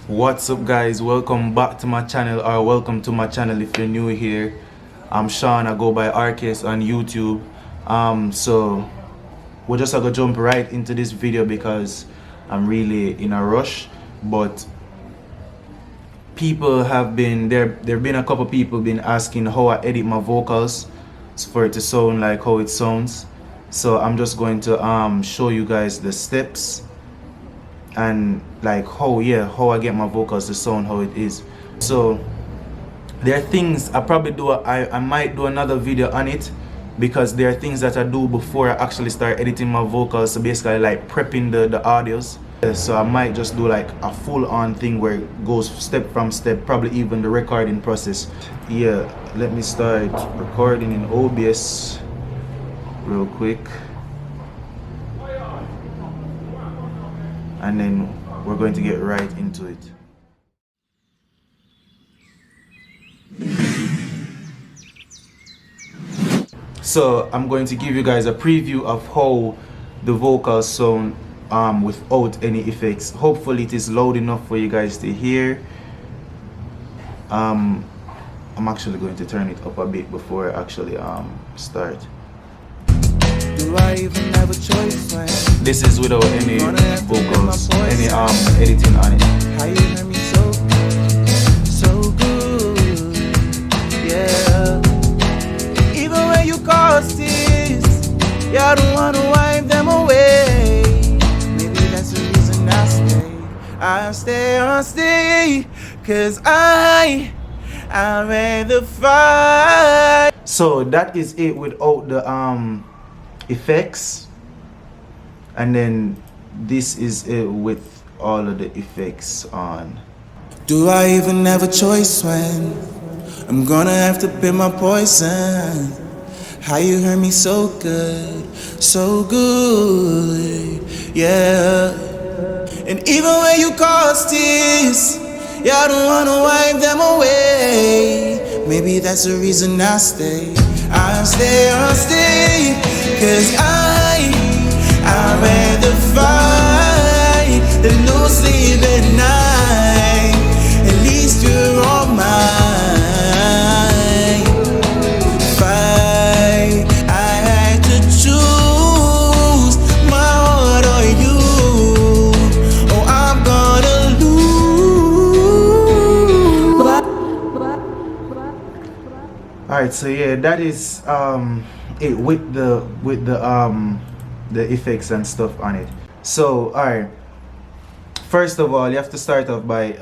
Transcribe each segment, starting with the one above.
What's up, guys? Welcome back to my channel, or welcome to my channel if you're new here. I'm Sean. I go by RKS on YouTube. So we're just gonna jump right into this video because I'm really in a rush. But people have been there've been a couple people been asking how I edit my vocals for it to sound like how it sounds. So I'm just going to show you guys the steps and like how I get my vocals to sound how it is. So there are things I probably do I might do another video on it, because there are things that I do before I actually start editing my vocals, so basically like prepping the audios. So I might just do like a full-on thing where it goes step from step, probably even the recording process. Yeah, let me start recording in OBS real quick, and then we're going to get right into it. So I'm going to give you guys a preview of how the vocals sound without any effects. Hopefully it is loud enough for you guys to hear. I'm actually going to turn it up a bit before I actually start. Do I even have a choice when this is without any vocals, any editing on it. how you hear me so good, yeah. Even when you cause this, yeah, I don't wanna wipe them away. Maybe that's the reason I stay, cause I rather fight. So that is it without the effects, and then this is it with all of the effects on. Do I even have a choice when I'm gonna have to pick my poison? How you heard me so good, yeah. And even when you cause this, yeah, I don't wanna wipe them away. Maybe that's the reason I stay, cause I rather fight than lose sleep at night. At least you're all mine. Fight, I had to choose my heart or you. Oh, I'm gonna lose. Alright, so yeah, that is it with the effects and stuff on it. So alright, first of all, you have to start off by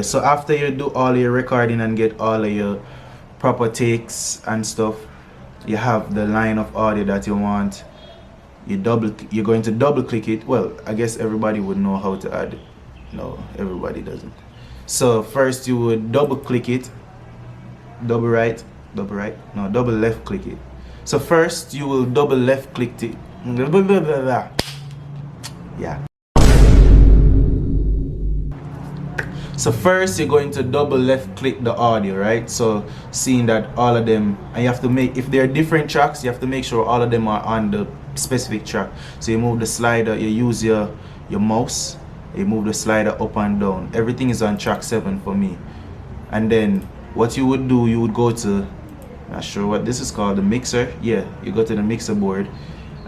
so after you do all your recording and get all of your proper takes and stuff, you have the line of audio that you want. You're going to double click it. Well, I guess everybody would know how to add it. No, everybody doesn't. So first you would double click it, double left click it. So first you will double left click it. Yeah. So first you're going to double left click the audio, right? So seeing that all of them, and you have to make, if they're different tracks, you have to make sure all of them are on the specific track. So you move the slider, you use your mouse, you move the slider up and down. Everything is on track 7 for me. And then what you would do, you would go to, not sure what this is called, the mixer. Yeah, you go to the mixer board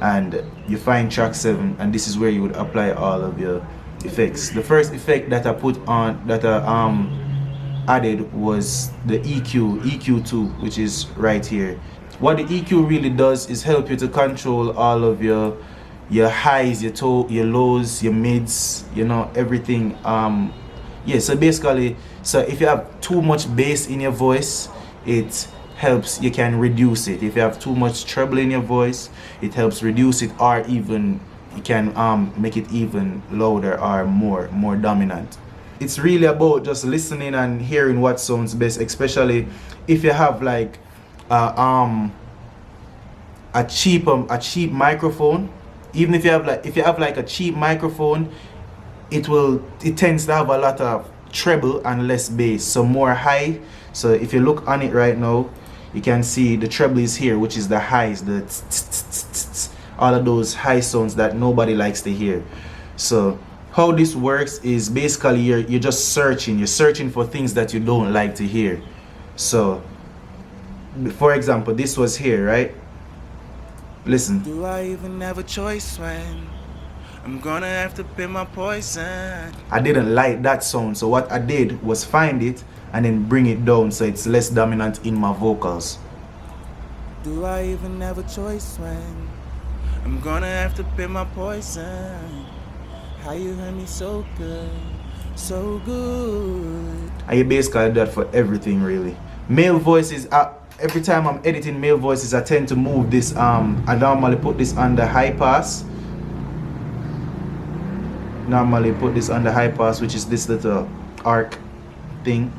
and you find track 7, and this is where you would apply all of your effects. The first effect that I put on, that I added, was the EQ2, which is right here. What the EQ really does is help you to control all of your highs, your lows, your mids, you know, everything. Yeah, so basically, so if you have too much bass in your voice, it helps, you can reduce it. If you have too much treble in your voice, it helps reduce it, or even you can make it even louder or more dominant. It's really about just listening and hearing what sounds best, especially if you have like a cheap microphone. Even if you have like a cheap microphone, it tends to have a lot of treble and less bass, so more high. So if you look on it right now, you can see the treble is here, which is the highs, the all of those high sounds that nobody likes to hear. So how this works is basically you're just searching for things that you don't like to hear. So for example, this was here, right? Listen. Do I even have a choice when I'm gonna have to pick my poison? I didn't like that sound, so what I did was find it and then bring it down so it's less dominant in my vocals. Do I even have a choice when I'm gonna have to pick my poison? How you heard me so good, so good. And you basically do that for everything, really. Male voices, every time I'm editing male voices, I tend to move this. I normally put this under high pass. Which is this little arc thing,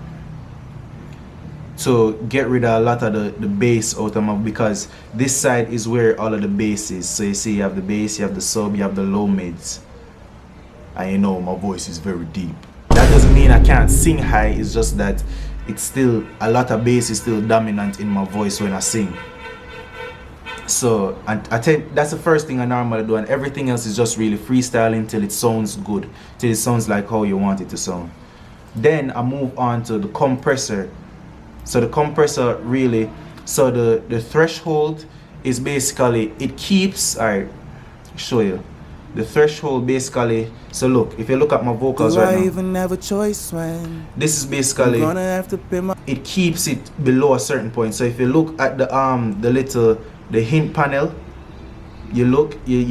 to get rid of a lot of the bass out of my, because this side is where all of the bass is. So you see, you have the bass, you have the sub, you have the low mids, and you know my voice is very deep. That doesn't mean I can't sing high, it's just that it's still, a lot of bass is still dominant in my voice when I sing. So, and I think that's the first thing I normally do, and everything else is just really freestyling till it sounds good, till it sounds like how you want it to sound. Then I move on to the compressor. So the compressor really, so the threshold is basically, it keeps, alright, show you. The threshold basically, so look, if you look at my vocals right now, do I even have a choice when this is basically, I'm gonna have to pick my, it keeps it below a certain point. So if you look at the hint panel, you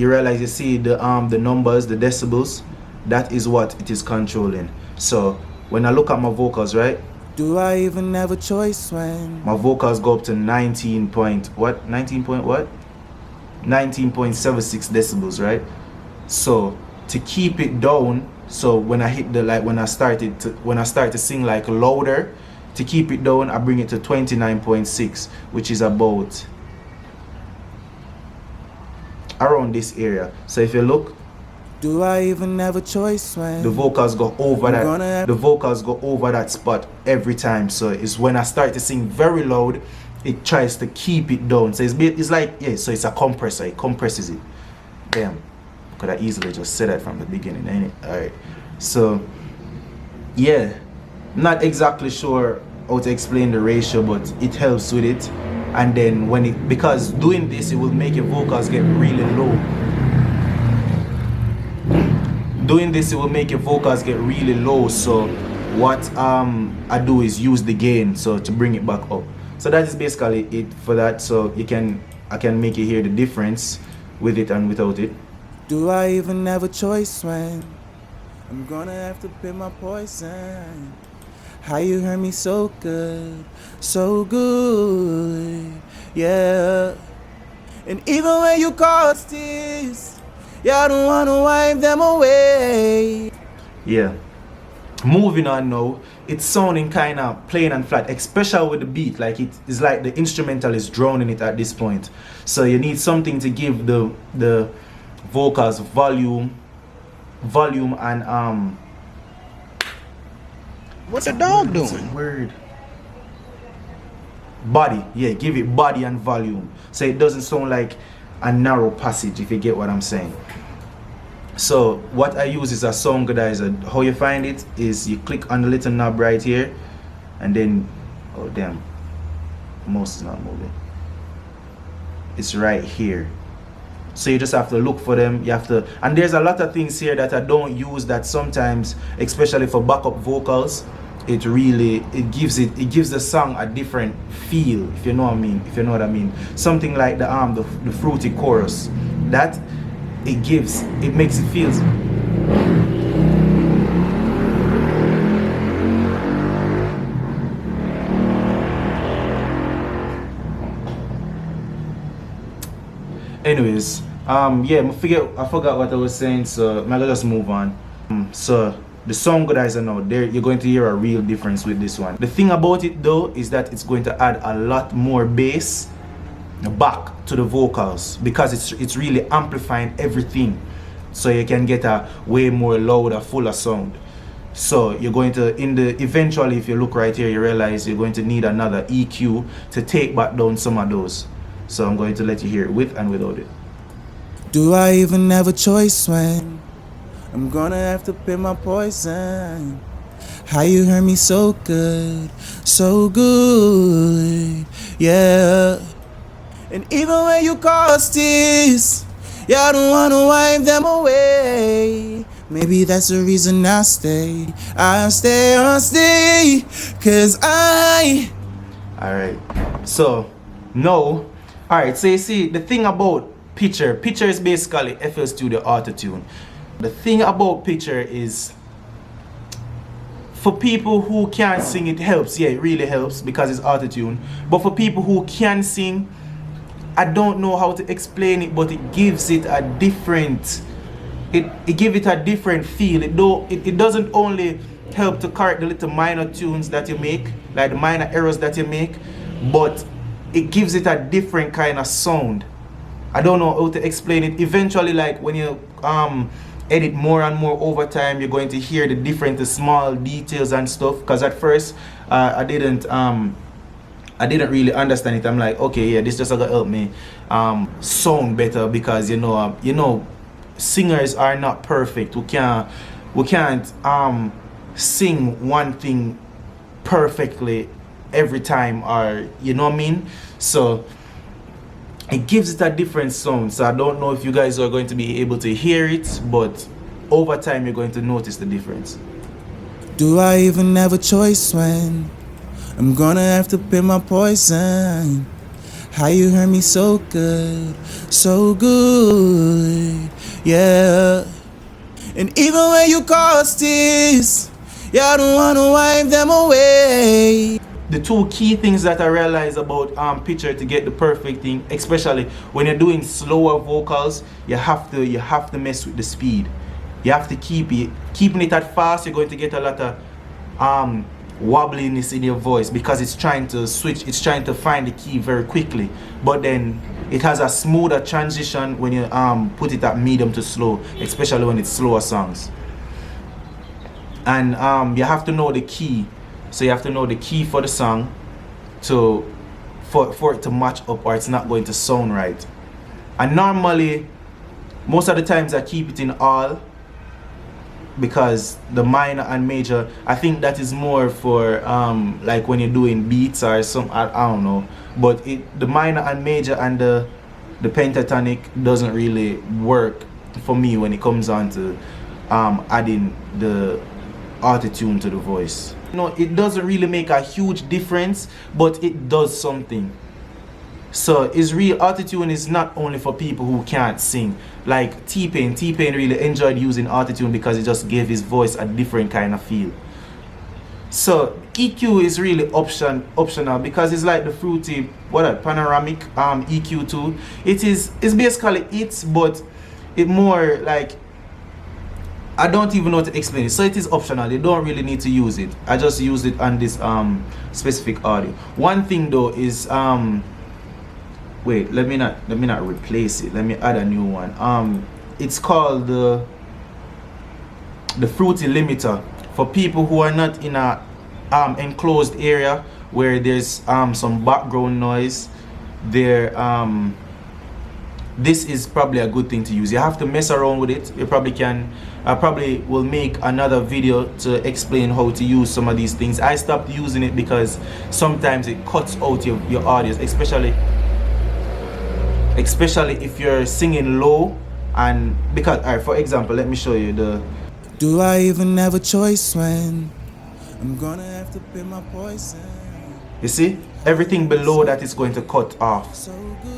realize, you see the numbers, the decibels, that is what it is controlling. So when I look at my vocals, right, do I even have a choice when my vocals go up to 19.76 decibels, right? So to keep it down, so when I hit the, like when I start to sing like louder, to keep it down, I bring it to 29.6, which is about around this area. So if you look, do I even have a choice when the vocals go over that, the vocals go over that spot every time. So it's when I start to sing very loud, it tries to keep it down. So it's like, yeah, so it's a compressor, it compresses it. Damn, could I easily just say that from the beginning, ain't it? Alright, so yeah, not exactly sure how to explain the ratio, but it helps with it. And then when it, because doing this, it will make your vocals get really low. Doing this, it will make your vocals get really low. So what I do is use the gain, so to bring it back up. So that is basically it for that. So I can make you hear the difference with it and without it. Do I even have a choice when I'm gonna have to pick my poison? How you heard me so good, so good, yeah. And even when you cause tears, yeah, I don't wanna wipe them away. Yeah. Moving on now, it's sounding kind of plain and flat, especially with the beat. Like it is like the instrumental is drowning it at this point. So you need something to give the vocals volume and What's the dog doing? Word. Body, yeah, give it body and volume, so it doesn't sound like a narrow passage, if you get what I'm saying. So what I use is a sound godizer. How you find it is you click on the little knob right here, and then, oh damn, mouse is not moving. It's right here. So you just have to look for them. You have to, and there's a lot of things here that I don't use that sometimes, especially for backup vocals, it gives the song a different feel, if you know what I mean. Something like the fruity chorus, that it makes it feel. Anyways, yeah, I forgot what I was saying, so I'll just move on. So the song godizer now, there you're going to hear a real difference with this one. The thing about it though is that it's going to add a lot more bass back to the vocals, because it's really amplifying everything, so you can get a way more louder, fuller sound. So you're going to, eventually, if you look right here, you realize you're going to need another EQ to take back down some of those. So I'm going to let you hear it with and without it. Do I even have a choice when I'm gonna have to pick my poison. How you hurt me so good, so good, yeah. And even when you cause tears, yeah, I don't wanna wipe them away. Maybe that's the reason I stay, cause I. Alright, so now, alright, so you see the thing about Picture is basically FL Studio Auto-Tune. The thing about Picture is, for people who can't sing, it helps. Yeah, it really helps because it's auto-tune. But for people who can sing, I don't know how to explain it, but it gives it a different, it gives it a different feel. It doesn't only help to correct the little minor tunes that you make, like the minor errors that you make, but it gives it a different kind of sound. I don't know how to explain it. Eventually, like when you edit more and more over time, you're going to hear the different small details and stuff. Because at first, I didn't really understand it. I'm like, okay, yeah, this just gonna help me sound better, because you know, singers are not perfect. We can't sing one thing perfectly every time, or you know what I mean. So it gives it a different sound. So I don't know if you guys are going to be able to hear it, but over time you're going to notice the difference. Do I even have a choice when I'm gonna have to pick my poison? How you hurt me so good, yeah. And even when you cause tears, yeah, I don't wanna wipe them away. The two key things that I realize about Picture to get the perfect thing, especially when you're doing slower vocals, you have to mess with the speed. You have to keeping it at fast. You're going to get a lot of wobbliness in your voice, because it's trying to switch. It's trying to find the key very quickly. But then it has a smoother transition when you put it at medium to slow, especially when it's slower songs. And you have to know the key. So you have to know the key for the song for it to match up, or it's not going to sound right. And normally, most of the times I keep it in all, because the minor and major, I think that is more for like when you're doing beats or some, I don't know. But the minor and major and the pentatonic doesn't really work for me when it comes on to adding the auto-tune to the voice. No, it doesn't really make a huge difference, but it does something. So it's real. Auto-tune is not only for people who can't sing. Like T-Pain really enjoyed using auto-tune because it just gave his voice a different kind of feel. So EQ is really optional, because it's like the fruity panoramic EQ too. It's basically it, but it more like, I don't even know how to explain it. So it is optional. You don't really need to use it. I just use it on this specific audio. One thing though is wait, let me not replace it. Let me add a new one. It's called the fruity limiter. For people who are not in a enclosed area where there's some background noise, this is probably a good thing to use. You have to mess around with it. You probably can. I probably will make another video to explain how to use some of these things. I stopped using it because sometimes it cuts out your audio, especially if you're singing low. And because, alright, for example, let me show you the. Do I even have a choice when I'm gonna have to pick my poison? You see, everything below that is going to cut off. So good.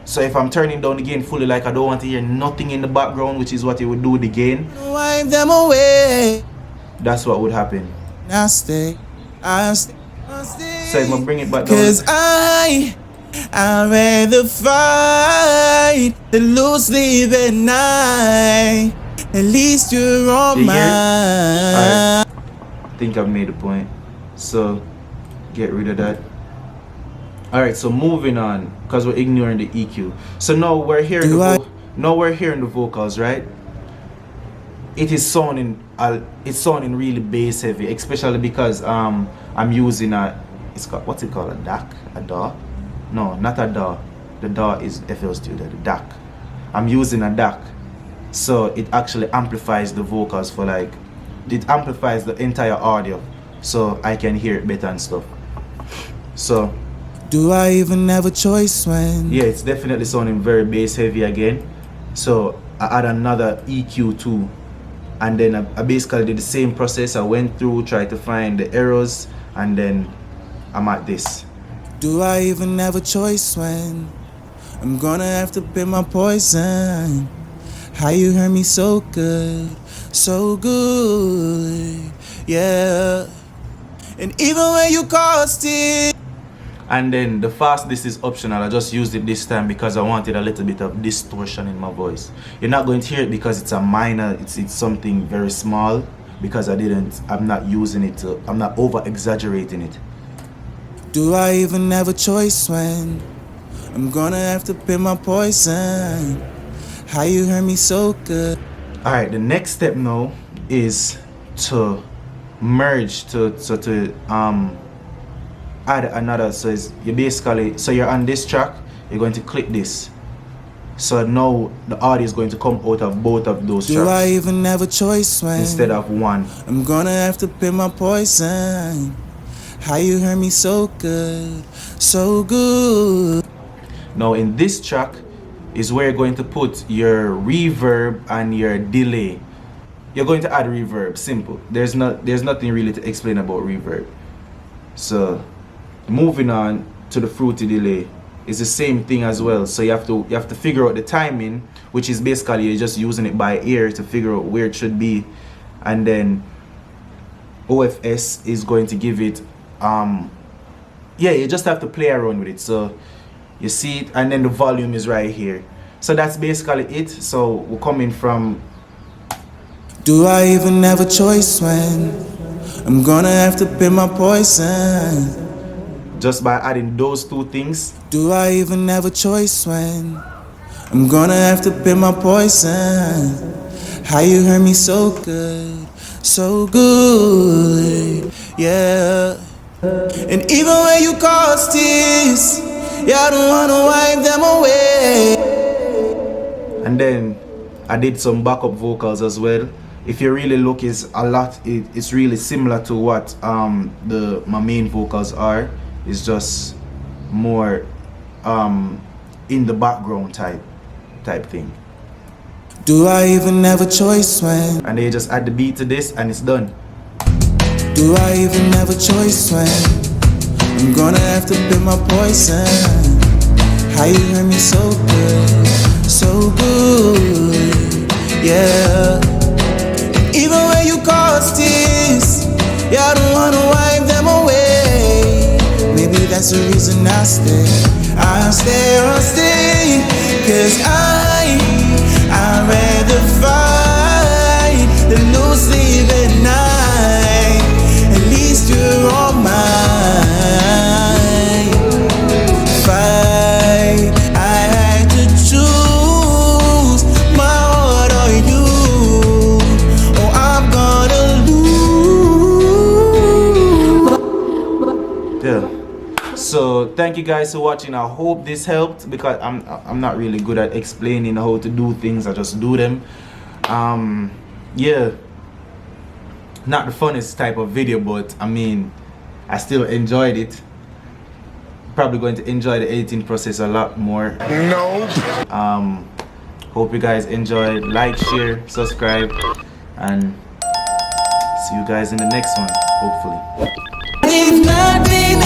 So if I'm turning down the gain fully, like I don't want to hear nothing in the background, which is what you would do with the gain, Wipe them away. that's what would happen. I stay. So if I bring it back down, Cause I'd rather fight than lose sleep at night. At least you're on You hear it? mine. I think I've made a point. So get rid of that. Alright, so moving on, because we're ignoring the EQ. So now we're hearing the vocals, right? It is sounding really bass heavy, especially because I'm using it's called, what's it called, a DAC? A DAW? No, not a DAW. The DAW is FL Studio, the DAC. I'm using a DAC. so it actually amplifies the vocals for like, it amplifies the entire audio, so I can hear it better and stuff. So do I even have a choice when? Yeah, it's definitely sounding very bass heavy again. So I add another EQ too, and then I basically did the same process. I went through, tried to find the errors, and then I'm at this. Do I even have a choice when I'm gonna have to pick my poison? How you hurt me so good, so good, yeah. And even when you caused it. And then the fastest is optional. I just used it this time because I wanted a little bit of distortion in my voice. You're not going to hear it because it's a minor, it's something very small, because I'm not using it to, I'm not over exaggerating it. Do I even have a choice when I'm gonna have to pick my poison? How you hurt me so good. Alright, the next step now is to merge, to add another. So you basically, so you're on this track, you're going to click this. So now the audio is going to come out of both of those tracks. Do I even have a choice when instead of one? I'm gonna have to pick my poison. How you hurt me so good, so good. Now in this track is where you're going to put your reverb and your delay. You're going to add reverb, simple. There's nothing really to explain about reverb. So moving on to the fruity delay is the same thing as well. So you have to figure out the timing, which is basically you're just using it by ear to figure out where it should be, and then OFS is going to give it yeah, you just have to play around with it. So you see it, and then the volume is right here. So that's basically it. So we're coming from, do I even have a choice when I'm gonna have to pick my poison? just by adding those two things. Do I even have a choice when I'm gonna have to pick my poison? How you hurt me so good, so good, yeah. And even when you cause tears, yeah, I don't wanna wipe them away. And then I did some backup vocals as well. If you really look, it's it's really similar to what my main vocals are. It's just more in the background type thing. Do I even have a choice when? And then you just add the beat to this and it's done. Do I even have a choice when I'm gonna have to pick my poison? How you hurt me so good, so good, yeah. Even when you cause tears, yeah, I don't wanna wipe them away. Maybe that's the reason I stay, cause I'd rather fight than lose sleep at night. At least you're all mine. Fight, I had to choose my heart or you, or I'm gonna lose. Yeah. So thank you guys for watching. I hope this helped, because I'm not really good at explaining how to do things. I just do them. Yeah, not the funnest type of video, but I mean, I still enjoyed it. Probably going to enjoy the editing process a lot more. No. Hope you guys enjoyed. Like, share, subscribe, and see you guys in the next one, hopefully. If nothing